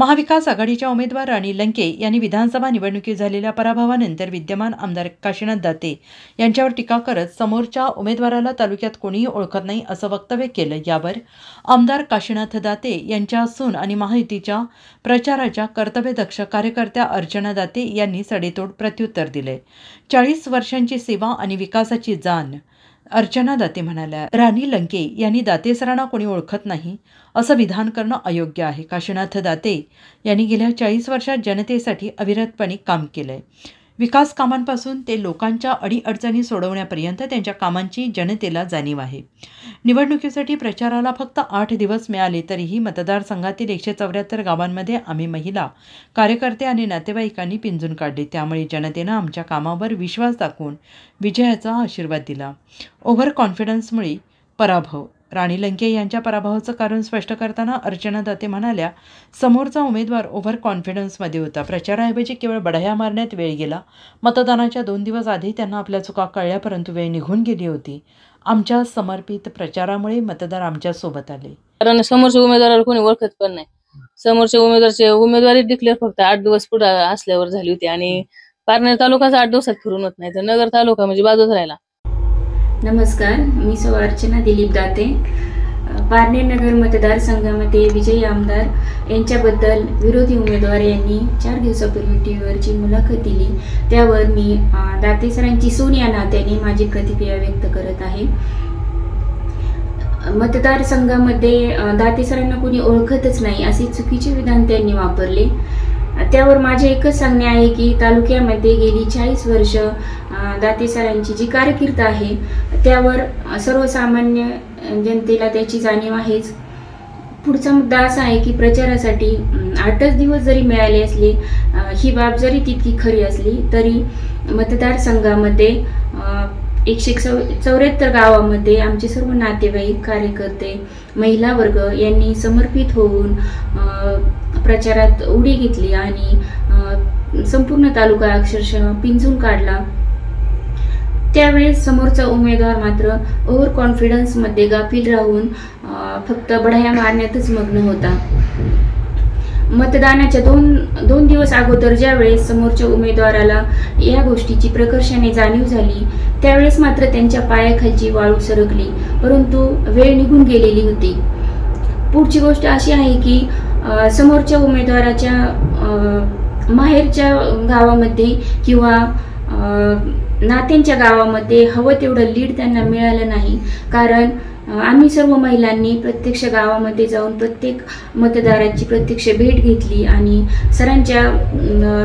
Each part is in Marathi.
महाविकास आघाडीच्या उमेदवार राणी लंके यांनी विधानसभा निवडणुकीत झालेल्या पराभवानंतर विद्यमान आमदार काशीनाथ दाते यांच्यावर टीका करत समोरच्या उमेदवाराला तालुक्यात कोणीही ओळखत नाही असं वक्तव्य केलं। यावर आमदार काशीनाथ दाते यांच्या सून आणि महायुतीच्या प्रचाराच्या कर्तव्यदक्ष कार्यकर्त्या अर्चना दाते यांनी सडेतोड प्रत्युत्तर दिले। 40 वर्षांची सेवा आणि विकासाची जाण अर्चना दाते म्हणाल्या, राणी लंके यांनी दाते सरांना कोणी ओळखत नाही असं विधान करणं अयोग्य आहे। काशीनाथ दाते यांनी गेल्या 40 वर्षात जनतेसाठी अविरतपणे काम केलंय। विकास कामांपासून ते लोकांच्या अडीअडचणी सोडवण्यापर्यंत त्यांच्या कामांची जनतेला जाणीव आहे। निवडणुकीसाठी प्रचाराला फक्त 8 दिवस मिळाले तरीही मतदारसंघातील 174 गावांमध्ये आम्ही महिला, कार्यकर्ते आणि नातेवाईकांनी पिंजून काढले। त्यामुळे जनतेनं आमच्या कामावर विश्वास दाखवून विजयाचा आशीर्वाद दिला। ओव्हर कॉन्फिडन्समुळे पराभव। राणी लंके यांच्या पराभवाचं कारण स्पष्ट करताना अर्चना दाते म्हणाल्या, समोरचा उमेदवार ओव्हर कॉन्फिडन्समध्ये होता। प्रचाराऐवजी केवळ बढाया मारण्यात वेळ गेला। मतदानाच्या 2 दिवस आधी त्यांना आपल्या चुका कळल्या, परंतु वेळ निघून गेली होती। आमच्या समर्पित प्रचारामुळे मतदार आमच्या सोबत आले। कारण समोरच्या उमेदवाराला कोणी ओळखत पण नाही। समोरच्या उमेदवारी डिक्लेअर फक्त 8 दिवस पुढे असल्यावर झाली होती आणि पारनेर तालुकाचा 8 दिवसात फिरून होत नाही, तर नगर तालुका म्हणजे बाजूच राहिला। नमस्कार, मी सौ अर्चना दिलीप दाते। पारनेर नगर मतदारसंघामध्ये विजयी आमदार यांच्याबद्दल विरोधी उमेदवार यांनी 4 दिवसापूर्वी टीव्हीवरची मुलाखत दिली। त्यावर मी दाते सरांची सून या नात्याने माझी प्रतिक्रिया व्यक्त करत आहे। मतदारसंघामध्ये दाते सरांना कोणी ओळखतच नाही असे चुकीचे विधान त्यांनी वापरले। त्यावर माझे एकच सांगणे आहे की तालुक्यामध्ये गेली 40 वर्ष दाते सरांची जी कारकीर्द आहे त्यावर सर्वसामान्य जनतेला त्याची जाणीव आहेच। पुढचा मुद्दा असा आहे की प्रचारासाठी 8च दिवस जरी मिळाले असले, ही बाब जरी तितकी खरी असली तरी मतदारसंघामध्ये 174 गावामध्ये आमचे सर्व नातेवाईक, कार्यकर्ते, महिला वर्ग यांनी समर्पित होऊन प्रचारात उडी घेतली आणि संपूर्ण तालुका अक्षरशः पिंजून काढला। त्यावेळेस समोरचा उमेदवार मात्र ओव्हर कॉन्फिडन्समध्ये गाफील राहून फक्त बढाया मारण्यातच मग्न होता। मतदानाच्या दोन दिवस अगोदर ज्यावेळेस समोरच्या उमेदवाराला या गोष्टीची प्रकर्षाने जाणीव झाली त्यावेळेस मात्र त्यांच्या पायाखालची वाळू सरकली, परंतु वेळ निघून गेलेली होती। पुढची गोष्ट अशी आहे की समोरच्या उमेदवाराच्या माहेरच्या गावामध्ये किंवा नात्यांच्या गावामध्ये हवं तेवढं लीड त्यांना मिळालं नाही। कारण आम्ही सर्व महिलांनी प्रत्यक्ष गावामध्ये जाऊन प्रत्येक मतदाराची प्रत्यक्ष भेट घेतली आणि सरांच्या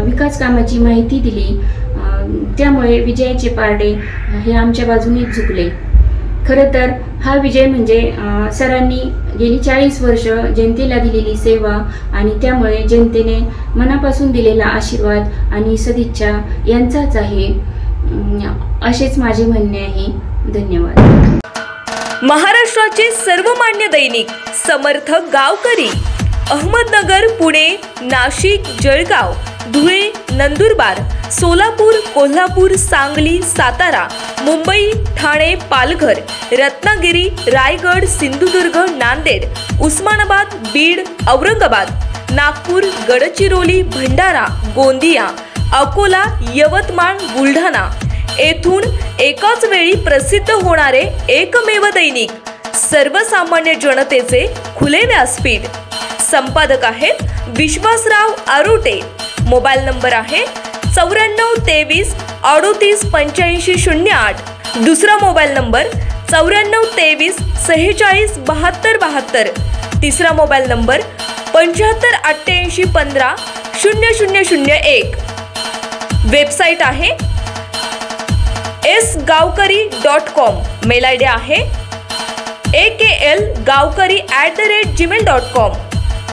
विकास कामाची माहिती दिली। त्यामुळे विजयाचे पारडे हे आमच्या बाजूनेच झुकले। खरं तर हा विजय म्हणजे सरांनी गेली 40 वर्ष जनतेला दिलेली सेवा आणि त्यामुळे जनतेने मनापासून दिलेला आशीर्वाद आणि सदिच्छा यांचाच आहे, असेच माझे म्हणणे आहे। धन्यवाद। महाराष्ट्राचे सर्वमान्य दैनिक समर्थ गावकरी अहमदनगर, पुणे, नाशिक, जळगाव, धुळे, नंदुरबार, सोलापूर, कोल्हापूर, सांगली, सातारा, मुंबई, ठाणे, पालघर, रत्नागिरी, रायगड, सिंधुदुर्ग, नांदेड, उस्मानाबाद, बीड, औरंगाबाद, नागपूर, गडचिरोली, भंडारा, गोंदिया, अकोला, यवतमाळ, बुलढाणा येथून एकाच वेळी प्रसिद्ध होणारे एकमेव दैनिक, सर्वसामान्य जनतेचे खुले व्यासपीठ। संपादक आहेत विश्वासराव आरोटे। मोबाईल नंबर आहे 9423 38 85 08। दुसरा मोबाईल नंबर 9423 46 72 72। तिसरा मोबाईल नंबर 75 88 15 0001। वेबसाईट आहे sgavkari.com। मेल आयडी आहे aklgavkari@gmail.com।